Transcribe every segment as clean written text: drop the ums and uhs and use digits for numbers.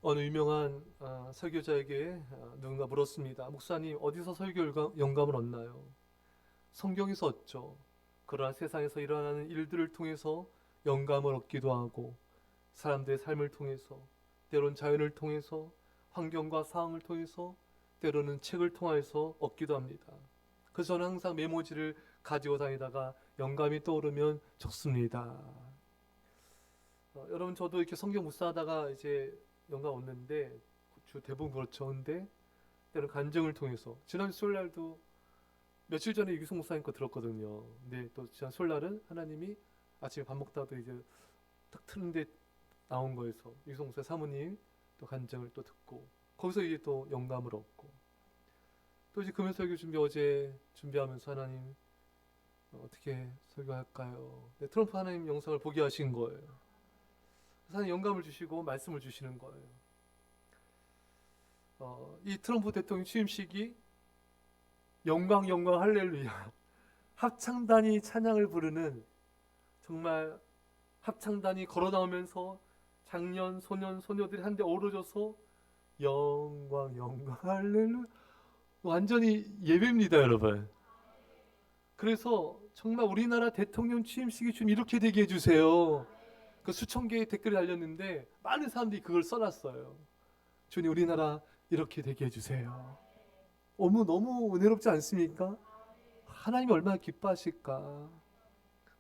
어느 유명한 설교자에게 누군가 물었습니다. 목사님, 어디서 설교 영감을 얻나요? 성경에서 얻죠. 그러나 세상에서 일어나는 일들을 통해서 영감을 얻기도 하고, 사람들의 삶을 통해서, 때론 자연을 통해서, 환경과 상황을 통해서, 때로는 책을 통해서 얻기도 합니다. 그래서 저는 항상 메모지를 가지고 다니다가 영감이 떠오르면 적습니다. 여러분, 저도 이렇게 성경 묵상하다가 이제 영감 얻는데, 주 대부분 그렇죠. 근데 때로 간증을 통해서, 지난 수요일 날도 며칠 전에 유기성 목사님 거 들었거든요. 근데 또 지난 수요일 날은 하나님이 아침에 밥 먹다가 이제 딱 트는데 나온 거에서 유기성 목사 사모님 또 간증을 또 듣고, 거기서 이제 또 영감을 얻고, 또 이제 금요 설교 어제 준비하면서 하나님 어떻게 설교할까요? 네, 트럼프 하나님 영상을 보게 하신 거예요. 하나님 영감을 주시고 말씀을 주시는 거예요. 이 트럼프 대통령 취임식이 영광 영광 할렐루야 합창단이 찬양을 부르는, 정말 합창단이 걸어 나오면서 장년 소년 소녀들이 한데 어우러져서 영광 영광 할렐루야, 완전히 예배입니다 여러분. 그래서 정말 우리나라 대통령 취임식이 좀 이렇게 되게 해주세요. 그 수천 개의 댓글이 달렸는데 많은 사람들이 그걸 써놨어요. 주님, 우리나라 이렇게 되게 해주세요. 너무 은혜롭지 않습니까? 하나님이 얼마나 기뻐하실까.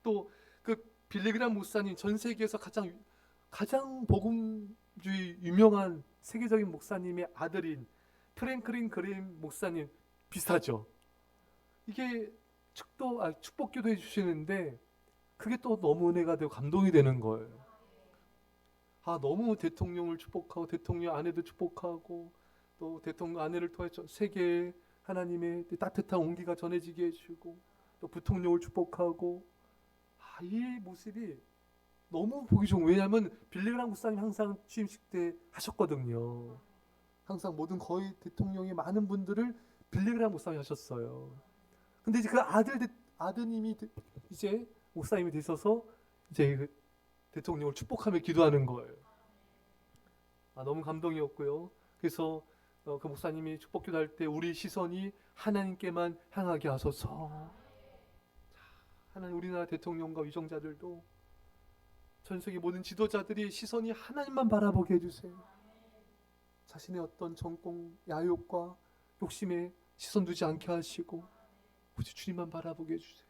또 그 빌리그람 목사님, 전 세계에서 가장 복음주의 유명한 세계적인 목사님의 아들인 프랭클린 그림 목사님 비슷하죠. 이게 축복기도 해주시는데 그게 또 너무 은혜가 되고 감동이 되는 거예요. 너무 대통령을 축복하고 대통령 아내도 축복하고 또 대통령 아내를 통해 세계에 하나님의 따뜻한 온기가 전해지게 해주고, 또 부통령을 축복하고, 이 모습이 너무 보기 좋은, 왜냐하면 빌리그람 목사님 항상 취임식 때 하셨거든요. 항상 거의 대통령의 많은 분들을 빌리그람 목사님이 하셨어요. 근데 이제 그 아드님이 이제 목사님이 되셔서 이제 그 대통령을 축복하며 기도하는 거예요. 너무 감동이었고요. 그래서 그 목사님이 축복 기도할 때 우리 시선이 하나님께만 향하게 하소서. 하나님, 우리나라 대통령과 위정자들도, 전 세계 모든 지도자들이 시선이 하나님만 바라보게 해주세요. 자신의 어떤 정공, 야욕과 욕심에 시선 두지 않게 하시고 오직 주님만 바라보게 해주세요.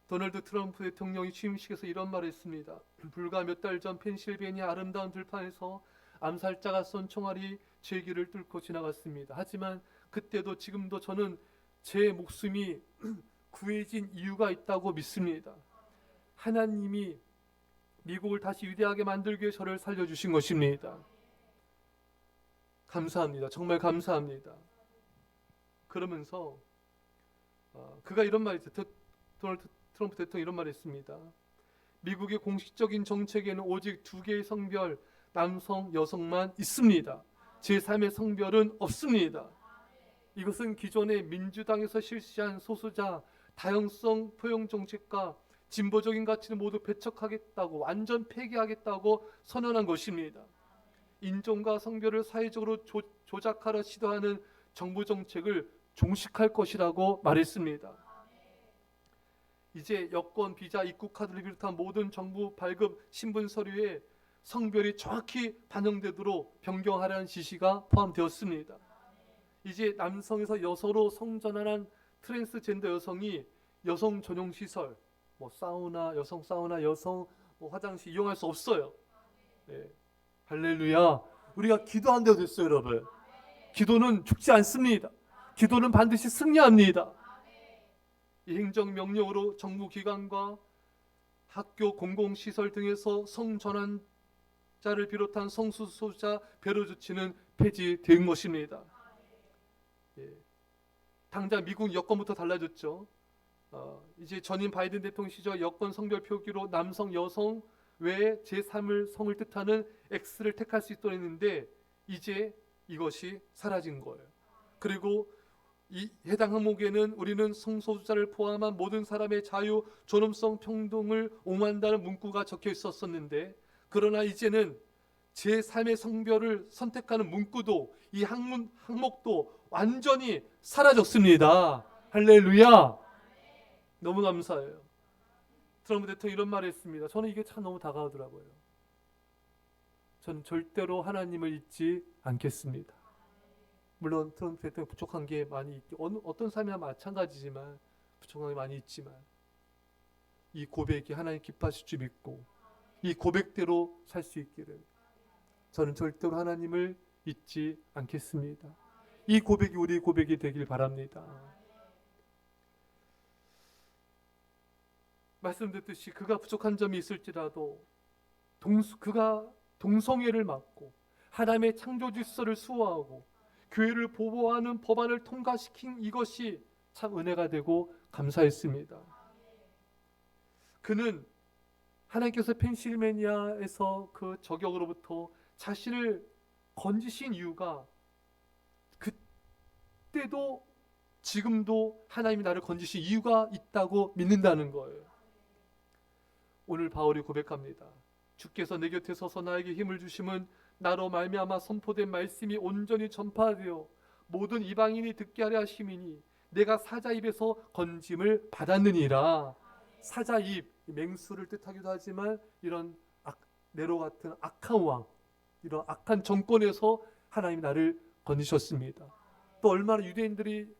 도널드 트럼프 대통령이 취임식에서 이런 말을 했습니다. 불과 몇 달 전 펜실베니아 아름다운 들판에서 암살자가 쏜 총알이 제 길을 뚫고 지나갔습니다. 하지만 그때도 지금도 저는 제 목숨이 구해진 이유가 있다고 믿습니다. 하나님이 미국을 다시 위대하게 만들기 위해 저를 살려주신 것입니다. 감사합니다. 정말 감사합니다. 그러면서 그가 이런 말이 있어요. 도널드 트럼프 대통령이 이런 말을 했습니다. 미국의 공식적인 정책에는 오직 두 개의 성별, 남성, 여성만 있습니다. 제3의 성별은 없습니다. 이것은 기존의 민주당에서 실시한 소수자 다양성 포용 정책과 진보적인 가치를 모두 배척하겠다고, 완전 폐기하겠다고 선언한 것입니다. 인종과 성별을 사회적으로 조작하려 시도하는 정부 정책을 종식할 것이라고 말했습니다. 이제 여권, 비자, 입국 카드를 비롯한 모든 정부 발급 신분 서류에 성별이 정확히 반영되도록 변경하라는 지시가 포함되었습니다. 이제 남성에서 여성으로 성전환한 트랜스젠더 여성이 여성 전용 시설, 사우나, 여성 사우나, 여성 화장실 이용할 수 없어요. 네. 할렐루야. 우리가 기도한 대로 됐어요, 여러분. 기도는 죽지 않습니다. 기도는 반드시 승리합니다. 이 행정명령으로 정부기관과 학교, 공공시설 등에서 성전환자를 비롯한 성소수자 배려 조치는 폐지된 것입니다. 당장 미국 여권부터 달라졌죠. 이제 전임 바이든 대통령 시절 여권 성별 표기로 남성, 여성 외에 제3을 성을 뜻하는 X를 택할 수 있도록 했는데 이제 이것이 사라진 거예요. 그리고 이 해당 항목에는 우리는 성소수자를 포함한 모든 사람의 자유, 존엄성, 평등을 옹호한다는 문구가 적혀 있었는데, 그러나 이제는 제 삶의 성별을 선택하는 문구도 이 항목도 완전히 사라졌습니다. 할렐루야. 너무 감사해요. 트럼프 대통령이 이런 말을 했습니다. 저는 이게 참 너무 다가오더라고요. 저는 절대로 하나님을 잊지 않겠습니다. 물론 트럼프 대통령이 부족한 게 많이 있고 어떤 삶이나 마찬가지지만 부족한 게 많이 있지만 이 고백이 하나님 기뻐하실 줄 믿고 이 고백대로 살 수 있기를 저는 절대로 하나님을 잊지 않겠습니다. 이 고백이 우리 고백이 되길 바랍니다. 말씀드렸듯이 그가 부족한 점이 있을지라도 그가 동성애를 막고 하나님의 창조 질서를 수호하고 교회를 보호하는 법안을 통과시킨 이것이 참 은혜가 되고 감사했습니다. 그는 하나님께서 펜실베니아에서 그 저격으로부터 자신을 건지신 이유가 그때도 지금도 하나님이 나를 건지신 이유가 있다고 믿는다는 거예요. 오늘 바울이 고백합니다. 주께서 내 곁에 서서 나에게 힘을 주심은 나로 말미암아 선포된 말씀이 온전히 전파되어 모든 이방인이 듣게 하려 하심이니 내가 사자 입에서 건짐을 받았느니라. 사자 입, 맹수를 뜻하기도 하지만 이런 네로 같은 악한 왕, 이런 악한 정권에서 하나님이 나를 건지셨습니다. 또 얼마나 유대인들이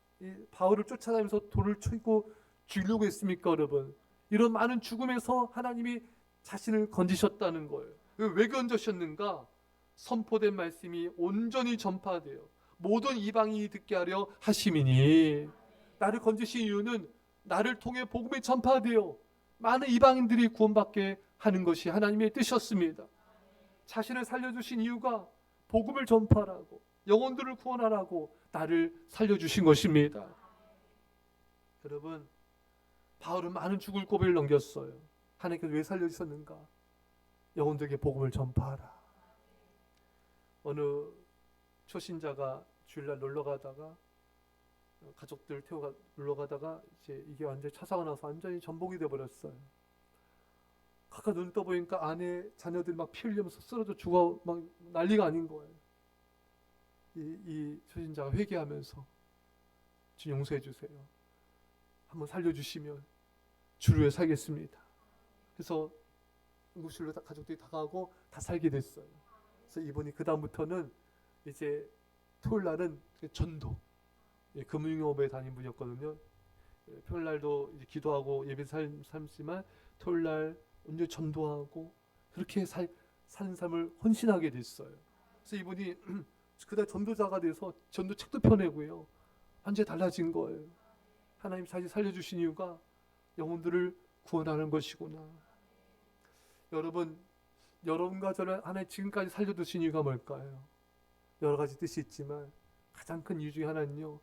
바울을 쫓아다니면서 돌을 치고 죽이려고 했습니까, 여러분? 이런 많은 죽음에서 하나님이 자신을 건지셨다는 거예요. 왜 건지셨는가? 선포된 말씀이 온전히 전파되어 모든 이방인이 듣게 하려 하심이니. 나를 건지신 이유는 나를 통해 복음이 전파되어 많은 이방인들이 구원받게 하는 것이 하나님의 뜻이었습니다. 자신을 살려주신 이유가 복음을 전파하라고, 영혼들을 구원하라고 나를 살려주신 것입니다. 여러분, 바울은 많은 죽을 고비를 넘겼어요. 하나님께서 왜 살려주셨는가? 영혼들에게 복음을 전파하라. 어느 초신자가 주일날 놀러가다가 가족들 태워가 놀러가다가 이제 이게 완전히 차사가 나서 완전히 전복이 돼버렸어요. 가까 눈 떠보니까 아내 자녀들이 막 피 흘리면서 쓰러져 죽어 막 난리가 아닌 거예요. 이 초신자가 회개하면서 주님 용서해 주세요. 한번 살려주시면 주를 위해 살겠습니다. 그래서 응급실로 가족들이 다가가고 다 살게 됐어요. 그래서 이분이 그 다음부터는 이제 토요일 날은 전도, 금융업에 다닌 분이었거든요. 토요일 날도 이제 기도하고 예배 삶지만 토요일 날 언제 전도하고 그렇게 사는 삶을 헌신하게 됐어요. 그래서 이분이 그날 전도자가 돼서 전도 책도 펴내고요. 완전히 달라진 거예요. 하나님 자신 살려주신 이유가 영혼들을 구원하는 것이구나. 여러분과 저를 하나님 지금까지 살려두신 이유가 뭘까요? 여러 가지 뜻이 있지만 가장 큰 이유 중에 하나는요,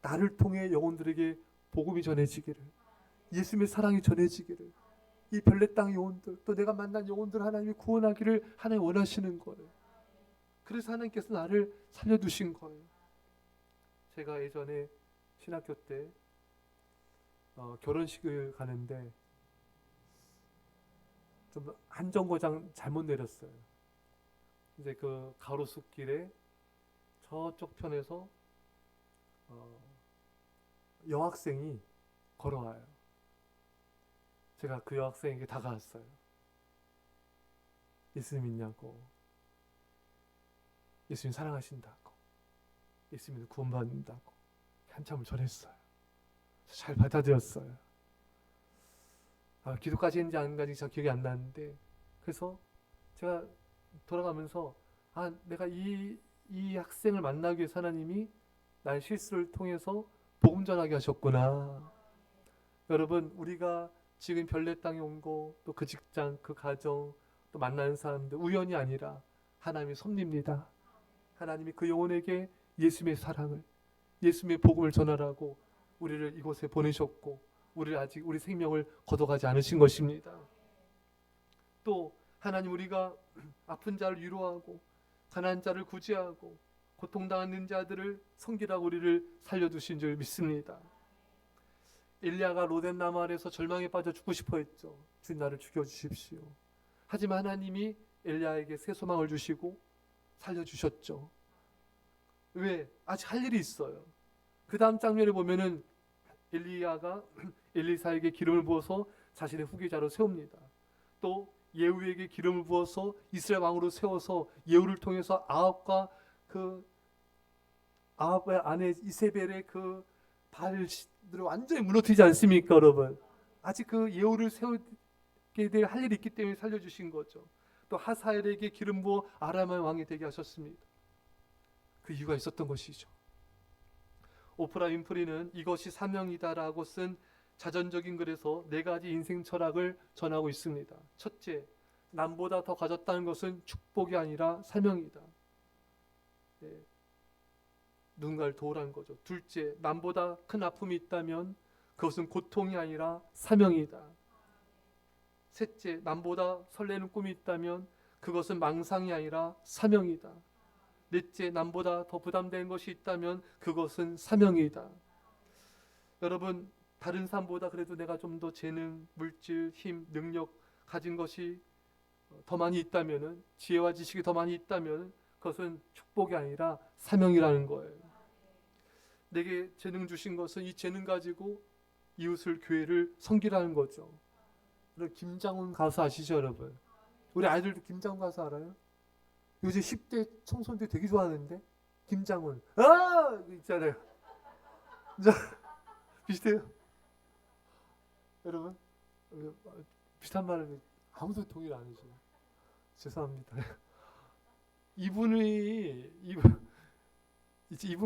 나를 통해 영혼들에게 복음이 전해지기를, 예수님의 사랑이 전해지기를, 이 별내 땅 영혼들, 또 내가 만난 영혼들 하나님이 구원하기를 하나님 원하시는 거예요. 그래서 하나님께서 나를 살려두신 거예요. 제가 예전에 신학교 때 결혼식을 가는데 좀 한 정거장 잘못 내렸어요. 이제 그 가로수길에 저쪽 편에서 여학생이 걸어와요. 제가 그 여학생에게 다가왔어요. 예수님 믿냐고, 예수님 사랑하신다고, 예수님은 구원받는다고 한참을 전했어요. 잘 받아들였어요. 기도까지 했는지 안 했는지 잘 기억이 안 나는데, 그래서 제가 돌아가면서 내가 이 학생을 만나기 위해서 하나님이 나의 실수를 통해서 복음 전하게 하셨구나. 여러분, 우리가 지금 별내 땅에 온 거, 또 그 직장, 그 가정, 또 만나는 사람들 우연이 아니라 하나님의 섭리입니다. 하나님이 그 영혼에게 예수님의 사랑을, 예수님의 복음을 전하라고 우리를 이곳에 보내셨고, 우리를 아직 우리 생명을 걷어가지 않으신 것입니다. 또 하나님, 우리가 아픈 자를 위로하고 가난한 자를 구제하고 고통당하는 자들을 섬기라고 우리를 살려두신 줄 믿습니다. 엘리야가 로뎀 나무 아래에서 절망에 빠져 죽고 싶어 했죠. 주님, 나를 죽여주십시오. 하지만 하나님이 엘리야에게 새 소망을 주시고 살려주셨죠. 왜? 아직 할 일이 있어요. 그 다음 장면에 보면은 엘리야가 엘리사에게 기름을 부어서 자신의 후계자로 세웁니다. 또 예후에게 기름을 부어서 이스라엘 왕으로 세워서 예후를 통해서 아합의 아내 이세벨의 그 바알들을 완전히 무너뜨리지 않습니까, 여러분? 아직 그 예후를 세우게 될 할 일이 있기 때문에 살려주신 거죠. 또 하사엘에게 기름 부어 아람의 왕이 되게 하셨습니다. 그 이유가 있었던 것이죠. 오프라 윈프리는 이것이 사명이다라고 쓴 자전적인 글에서 네 가지 인생 철학을 전하고 있습니다. 첫째, 남보다 더 가졌다는 것은 축복이 아니라 사명이다. 예, 누군가를 도우라는 거죠. 둘째, 남보다 큰 아픔이 있다면 그것은 고통이 아니라 사명이다. 셋째, 남보다 설레는 꿈이 있다면 그것은 망상이 아니라 사명이다. 넷째, 남보다 더 부담되는 것이 있다면 그것은 사명이다. 여러분, 다른 사람보다 그래도 내가 좀 더 재능, 물질, 힘, 능력 가진 것이 더 많이 있다면, 지혜와 지식이 더 많이 있다면 그것은 축복이 아니라 사명이라는 거예요. 내게 재능 주신 것은 이 재능 가지고 이웃을, 교회를 섬기라는 거죠. 김장훈 가수 아시죠, 여러분? 우리 아이들도 김장훈 가수 알아요? 요새 10대 청소년들 되게 좋아하는데? 김장훈. 있잖아요. 비슷해요? 여러분? 비슷한 말을 아무도 동의를 안 해줘요. 죄송합니다. 이분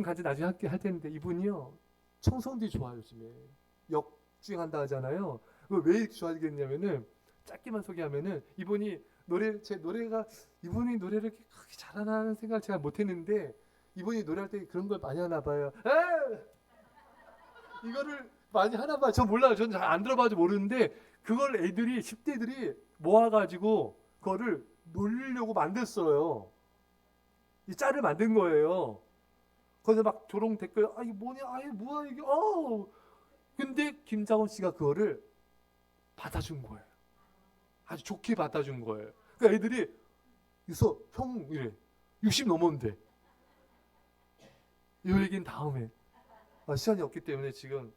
간지 나중에 할 텐데, 이분이요, 청소년들이 좋아요, 요즘에. 역주행한다 하잖아요. 왜 이렇게 좋아하겠냐면은, 짧게만 소개하면은, 이분이 노래를 그렇게 잘하나 생각을 제가 못했는데, 이분이 노래할 때 그런 걸 많이 하나 봐요. 이거를 많이 하나 봐요. 저 몰라요. 전 잘 안 들어봐서 모르는데, 그걸 10대들이 모아가지고 그거를 놀리려고 만들었어요. 이 짤을 만든 거예요. 거기서 막 조롱 댓글, 이게 뭐냐, 이게 뭐야 이게, 근데 김장훈 씨가 그거를 받아준 거예요. 아주 좋게 받아준 거예요. 그러니까 애들이 그래서 형 이래, 60 넘었는데 이 얘기는 다음에, 시간이 없기 때문에 지금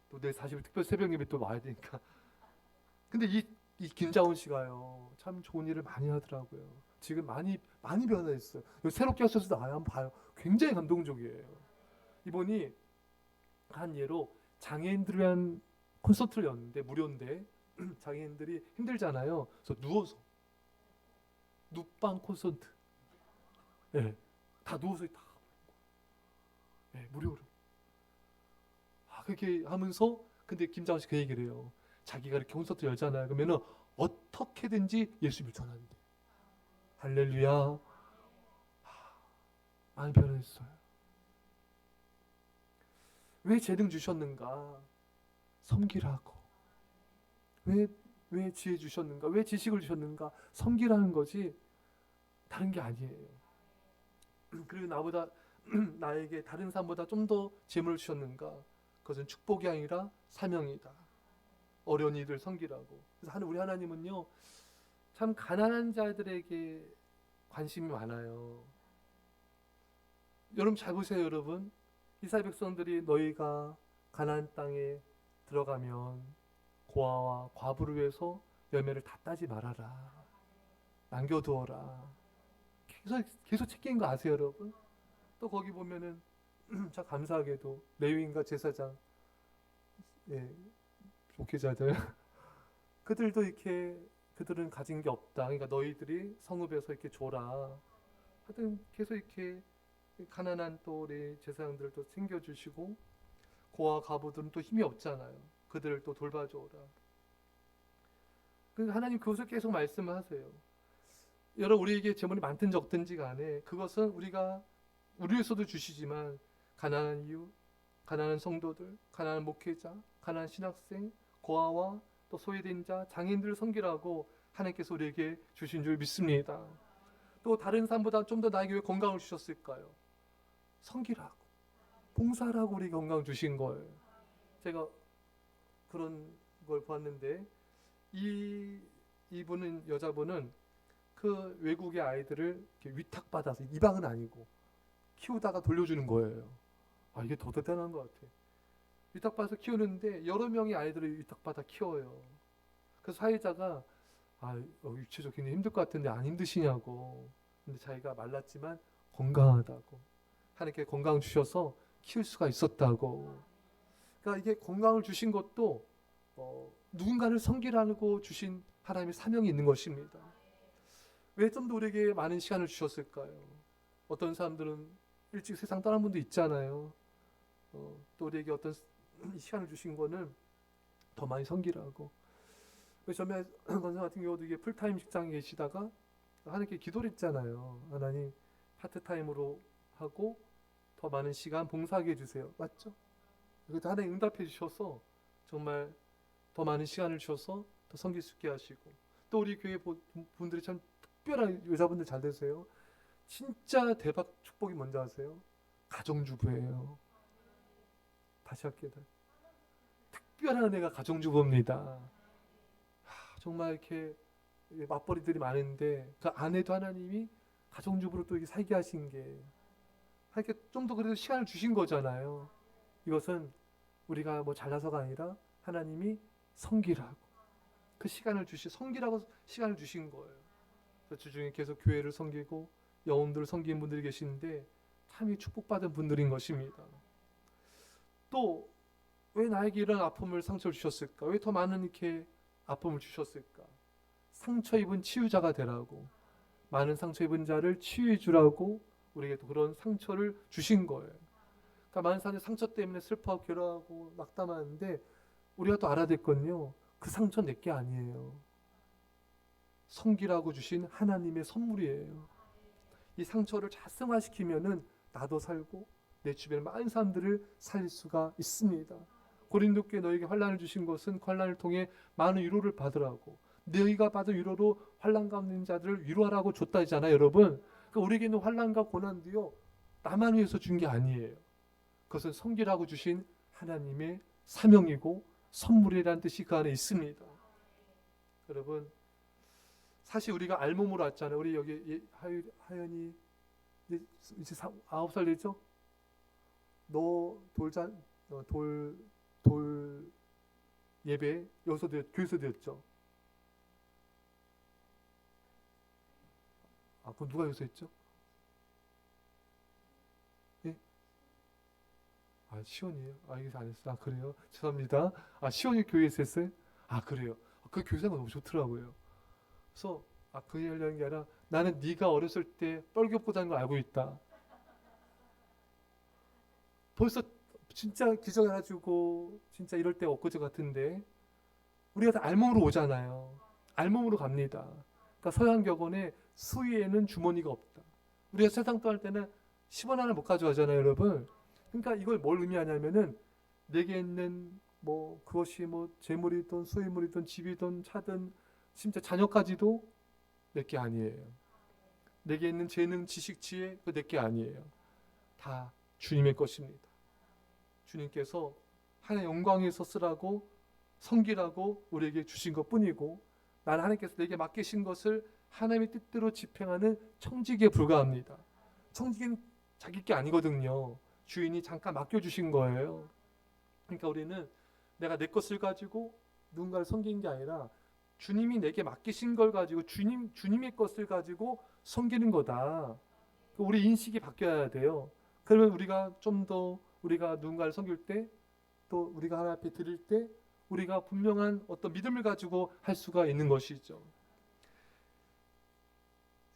또 내일 40일 특별 새벽 예배 또 와야 되니까. 근데 이 김장훈 씨가요, 참 좋은 일을 많이 하더라고요. 지금 많이 변화했어요. 새롭게 하셔서 한번 봐요. 굉장히 감동적이에요. 이번이 한 예로 장애인들을 위한 콘서트를 였는데, 무료인데 장애인들이 힘들잖아요. 그래서 누워서 눕방 콘서트. 네, 다 누워서 다 무료로. 그렇게 하면서, 근데 김장훈 씨 그 얘기를 해요. 자기가 이렇게 콘서트 열잖아요. 그러면은 어떻게든지 예수님을 전하는데. 할렐루야. 많이 변했어요. 왜 재능 주셨는가? 섬기라고. 왜 지혜 주셨는가? 왜 지식을 주셨는가? 섬기라는 거지 다른 게 아니에요. 그리고 나에게 다른 사람보다 좀 더 재물을 주셨는가? 그것은 축복이 아니라 사명이다. 어려운 이들 섬기라고. 그래서 우리 하나님은요, 참 가난한 자들에게 관심이 많아요. 여러분 잘 보세요, 여러분. 이스라엘 백성들이 너희가 가나안 땅에 들어가면 고아와 과부를 위해서 열매를 다 따지 말아라. 남겨두어라. 계속 챙긴 거 아세요, 여러분? 또 거기 보면은 참 감사하게도 레위인과 제사장, 목회자들, 그들은 가진 게 없다. 그러니까 너희들이 성읍에서 이렇게 줘라. 하여튼 계속 이렇게 가난한 또 우리 제사장들을 또 챙겨주시고, 고아 과부들은 또 힘이 없잖아요. 그들을 또 돌봐줘라. 그래서 하나님 그것을 계속 말씀을 하세요. 여러분, 우리에게 재물이 많든 적든지 간에 그것은 우리를 위해서도 주시지만, 가난한 이웃, 가난한 성도들, 가난한 목회자, 가난한 신학생, 고아와 또 소외된 자, 장애인들을 섬기라고 하나님께서 우리에게 주신 줄 믿습니다. 또 다른 사람보다 좀 더 나에게 왜 건강을 주셨을까요? 섬기라고, 봉사라고 우리 건강 주신 거예요. 제가 그런 걸 보았는데, 여자분은 그 외국의 아이들을 이렇게 위탁받아서, 이방은 아니고 키우다가 돌려주는 거예요. 아, 이게 더 대단한 것 같아. 위탁받아서 키우는데 여러 명의 아이들을 위탁받아 키워요. 그래서 사회자가 유치적 굉장히 힘들 것 같은데 안 힘드시냐고. 근데 자기가 말랐지만 건강하다고. 하나님께 건강 주셔서 키울 수가 있었다고. 그러니까 이게 건강을 주신 것도 누군가를 섬기라고 주신 하나님의 사명이 있는 것입니다. 왜 좀 더 우리에게 많은 시간을 주셨을까요? 어떤 사람들은 일찍 세상 떠난 분도 있잖아요. 또 우리에게 어떤 시간을 주신 거는 더 많이 섬기라고. 처음에 권사 같은 경우도 이게 풀타임 직장에 계시다가 하나님께 기도를 했잖아요. 하나님, 파트타임으로 하고 더 많은 시간 봉사하게 해주세요. 맞죠? 그때 하나님 응답해 주셔서 정말 더 많은 시간을 주셔서 더 섬길 수 있게 하시고, 또 우리 교회 분들이 참 특별한 여자분들 잘 되세요. 진짜 대박 축복이 뭔지 아세요? 가정주부예요. 다시 할게요. 특별한 애가 가정주부입니다. 정말 이렇게 맞벌이들이 많은데 그 아내도 하나님이 가정주부로 또 이렇게 살게 하신 게, 이렇게 좀 더 그래도 시간을 주신 거잖아요. 이것은 우리가 뭐 잘나서가 아니라 하나님이 섬기라고 그 시간을 섬기라고 시간을 주신 거예요. 그래서 주중에 계속 교회를 섬기고 영혼들을 섬기는 분들이 계시는데 참 축복받은 분들인 것입니다. 또 왜 나에게 이런 아픔을, 상처를 주셨을까? 왜 더 많은 이렇게 아픔을 주셨을까? 상처 입은 치유자가 되라고, 많은 상처 입은 자를 치유해 주라고 우리에게 또 그런 상처를 주신 거예요. 그러니까 많은 사람들이 상처 때문에 슬퍼하고 괴로워하고 낙담하는데, 우리가 또 알아야 될 건요, 그 상처 내게 아니에요. 섬기라고 주신 하나님의 선물이에요. 이 상처를 잘 승화시키면은 나도 살고 내 주변 많은 사람들을 살릴 수가 있습니다. 고린도 교회 너에게 환난을 주신 것은 환난을 통해 많은 위로를 받으라고, 너희가 받은 위로로 환난 가운데 있는 자들을 위로하라고 줬다 했잖아요, 여러분. 그러니까 우리에게 있는 환난과 고난도요, 나만 위해서 준 게 아니에요. 그것은 섬기라고 주신 하나님의 사명이고 선물이라는 뜻이 그 안에 있습니다. 여러분, 사실 우리가 알몸으로 왔잖아요. 우리 여기 하연이 이제 9살 되죠? 너 돌 예배 여기서 교회에서 드렸죠? 그럼 누가 여기서 했죠? 예? 시원이에요? 여기서 안 했어. 그래요? 죄송합니다. 시원이 교회에서 했어요? 그래요. 그 교회가 너무 좋더라고요. 그래서 그 얘기 하려는 게 아니라, 나는 네가 어렸을 때 뻘겑보다는 걸 알고 있다. 벌써 진짜 기적해가지고 진짜 이럴 때 엊그제 같은데 우리가 다 알몸으로 오잖아요. 알몸으로 갑니다. 그러니까 서양격언에 수위에는 주머니가 없다. 우리가 세상 떠날 때는 10원 하나 못 가져가잖아요, 여러분. 그러니까 이걸 뭘 의미하냐면은, 내게 있는 그것이 재물이든 소유물이든 집이든 차든 심지어 자녀까지도 내게 아니에요. 내게 있는 재능, 지식, 지혜, 그거 내게 아니에요. 다 주님의 것입니다. 주님께서 하나님의 영광에서 쓰라고, 섬기라고 우리에게 주신 것뿐이고, 나는 하나님께서 내게 맡기신 것을 하나님의 뜻대로 집행하는 청지기에 불과합니다. 청지기는 자기 게 아니거든요. 주인이 잠깐 맡겨주신 거예요. 그러니까 우리는 내가 내 것을 가지고 누군가를 섬기는 게 아니라, 주님이 내게 맡기신 걸 가지고 주님의 것을 가지고 섬기는 거다. 우리 인식이 바뀌어야 돼요. 그러면 우리가 좀 더, 우리가 누군가를 섬길 때, 또 우리가 하나님 앞에 드릴 때 우리가 분명한 어떤 믿음을 가지고 할 수가 있는 것이죠.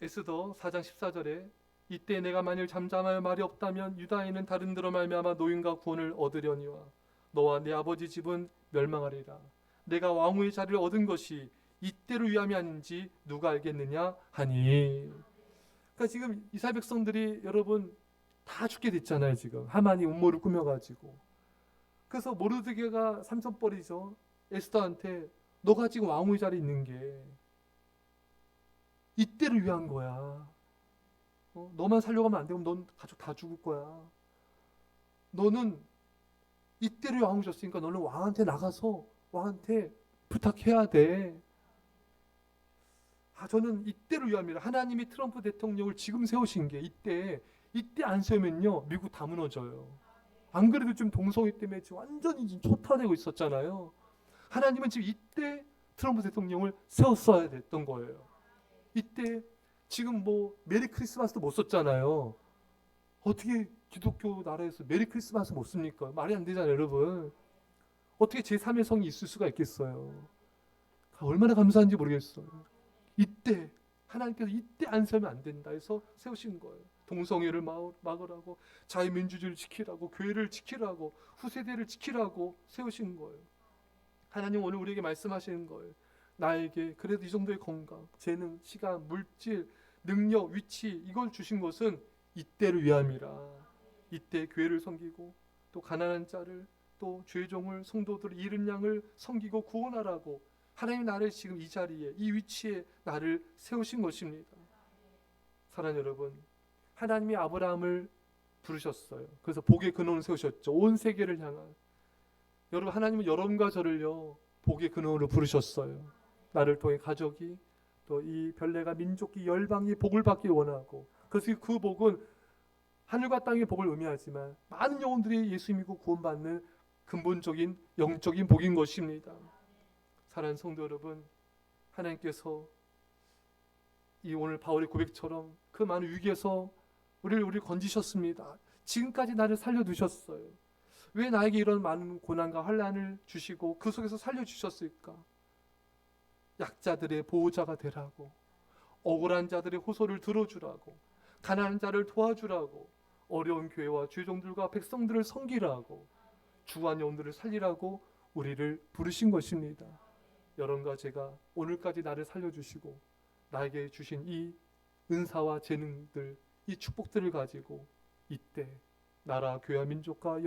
에스더 4장 14절에 이때 내가 만일 잠잠하여 말이 없다면 유다인은 다른 데로 말미암아 노임과 구원을 얻으려니와 너와 내 아버지 집은 멸망하리라. 내가 왕후의 자리를 얻은 것이 이때로 위함이 아닌지 누가 알겠느냐 하니. 그러니까 지금 이스라엘 백성들이 여러분 다 죽게 됐잖아요. 지금 하만이 음모를 꾸며가지고. 그래서 모르드게가 삼천벌이죠. 에스더한테 너가 지금 왕후의 자리에 있는 게 이때를 위한 거야. 너만 살려고 하면 안 되고 넌 가족 다 죽을 거야. 너는 이때를 왕후 줬으니까 너는 왕한테 나가서 왕한테 부탁해야 돼. 저는 이때를 위함이라. 하나님이 트럼프 대통령을 지금 세우신 게 이때 안 세우면요 미국 다 무너져요. 안 그래도 지금 동성애 때문에 지금 완전히 지금 초토화되고 있었잖아요. 하나님은 지금 이때 트럼프 대통령을 세웠어야 됐던 거예요. 이때 지금 뭐 메리 크리스마스도 못 썼잖아요. 어떻게 기독교 나라에서 메리 크리스마스 못 씁니까? 말이 안 되잖아요, 여러분. 어떻게 제3의 성이 있을 수가 있겠어요? 얼마나 감사한지 모르겠어요. 이때 하나님께서 이때 안 세우면 안 된다 해서 세우신 거예요. 동성애를 막으라고, 자유민주주의를 지키라고, 교회를 지키라고, 후세대를 지키라고 세우신 거예요. 하나님 오늘 우리에게 말씀하시는 거예요. 나에게 그래도 이 정도의 건강, 재능, 시간, 물질, 능력, 위치 이걸 주신 것은 이때를 위함이라. 이때 교회를 섬기고 또 가난한 자를 또 죄종을 성도들을 잃은 양을 섬기고 구원하라고 하나님 나를 지금 이 자리에 이 위치에 나를 세우신 것입니다. 사랑하는 여러분, 하나님이 아브라함을 부르셨어요. 그래서 복의 근원을 세우셨죠. 온 세계를 향한. 여러분, 하나님은 여러분과 저를요 복의 근원으로 부르셨어요. 나를 통해 가족이 또 이 별내가 민족이 열방이 복을 받기 원하고, 그래서 그 복은 하늘과 땅의 복을 의미하지만 많은 영혼들이 예수 믿고 구원받는 근본적인 영적인 복인 것입니다. 사랑하는 성도 여러분, 하나님께서 이 오늘 바울의 고백처럼 그 많은 위기에서 우리를 건지셨습니다. 지금까지 나를 살려두셨어요. 왜 나에게 이런 많은 고난과 환난을 주시고 그 속에서 살려주셨을까? 약자들의 보호자가 되라고, 억울한 자들의 호소를 들어주라고, 가난한 자를 도와주라고, 어려운 교회와 죄종들과 백성들을 섬기라고, 주한 영혼들을 살리라고 우리를 부르신 것입니다. 여러분과 제가 오늘까지 나를 살려주시고 나에게 주신 이 은사와 재능들, 이 축복들을 가지고 이때 나라, 교회와 민족과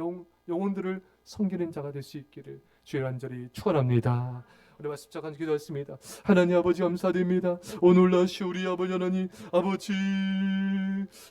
영혼들을 섬기는 자가 될 수 있기를 주의 간절히 축원합니다. 우리 말씀 잠깐 기도했습니다. 하나님 아버지 감사드립니다. 오늘 날씨 우리 아버지 하나님, 아버지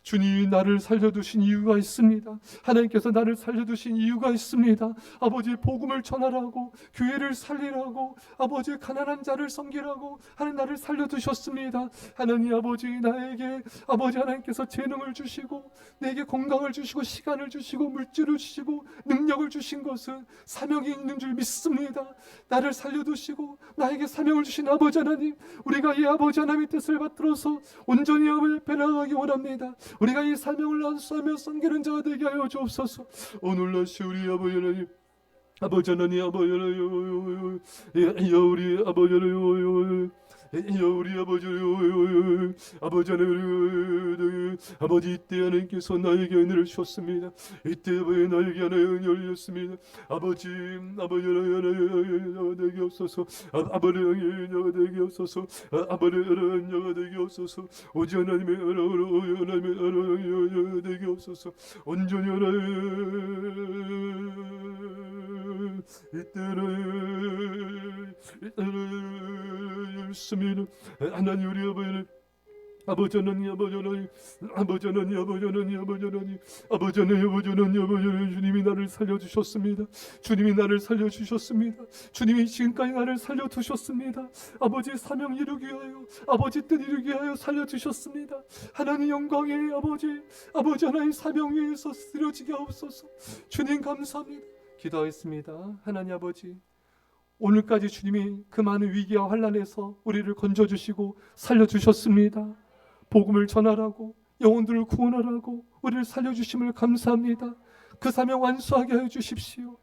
주님이 나를 살려두신 이유가 있습니다. 하나님께서 나를 살려두신 이유가 있습니다. 아버지 복음을 전하라고, 교회를 살리라고, 아버지 가난한 자를 섬기라고 하나님 나를 살려두셨습니다. 하나님 아버지 나에게 아버지 하나님께서 재능을 주시고 내게 건강을 주시고 시간을 주시고 물질을 주시고 능력을 주신 것은 사명이 있는 줄 믿습니다. 나를 살려두시고 나에게 사명을 주신 아버지 하나님, 우리가 이 아버지 하나님의 뜻을 받들어서 온전히 앞에 나아가기 원합니다. 우리가 이 사명을 안수하며 섬기는 자가 되게 하여 주옵소서. 오늘 날씨 우리 아버지 하나님, 아버지 하나님, 아버지 하나님, 우리 아버지 하나님, 우리 아버지 아버지 하나님, 아버지 이때 하나님께서 나에게 은혜를 주셨습니다. 이때 나에게 하나님 은혜를 주셨습니다. 아버지 하나님 내게 없어서, 아버지 하나님 내게 없어서, 아버지 하나님 내게 없어서, 오직 하나님의 하나님의 내게 없어서, 온전히 하나님 이때는 있습니다. 하나님 우리 아버지는 아버지 하나님, 아버지 하나님, 아버지 하나님, 아버지 하나님, 아버지 하나님, 아버지 하나님, 아버지 하나님, 아버지 하나님, 주님이 나를 살려주셨습니다. 주님이 나를 살려주셨습니다. 주님이 지금까지 나를 살려두셨습니다. 아버지 사명 이루기 위하여, 아버지 뜻 이루기 위하여 살려주셨습니다. 하나님 영광의 아버지 하나님 사명 위에서 쓰러지게 하옵소서. 주님 감사합니다. 기도하겠습니다. 하나님 아버지, 오늘까지 주님이 그 많은 위기와 환난에서 우리를 건져주시고 살려주셨습니다. 복음을 전하라고, 영혼들을 구원하라고 우리를 살려주심을 감사합니다. 그 사명 완수하게 하여 주십시오.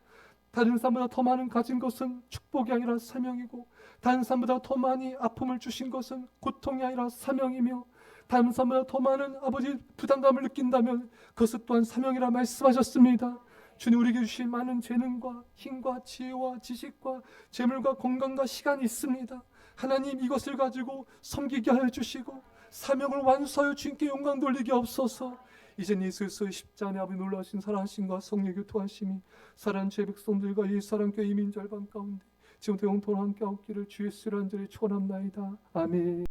다른 사람보다 더 많은 가진 것은 축복이 아니라 사명이고, 다른 사람보다 더 많이 아픔을 주신 것은 고통이 아니라 사명이며, 다른 사람보다 더 많은 아버지 부담감을 느낀다면 그것은 또한 사명이라 말씀하셨습니다. 주님, 우리에게 주신 많은 재능과 힘과 지혜와 지식과 재물과 건강과 시간이 있습니다. 하나님, 이것을 가지고 섬기게 하여 주시고 사명을 완수하여 주님께 영광 돌리게 없소서. 이젠 예수의 십자가의 아버지 놀라신 사랑하심과 성령의 교통하심이 사랑하는 제 백성들과 예수 사랑교회 이민절반 가운데 지금부터 영통으로 함께 하옵기를 주 예수를 간절히 축원합나이다. 아멘.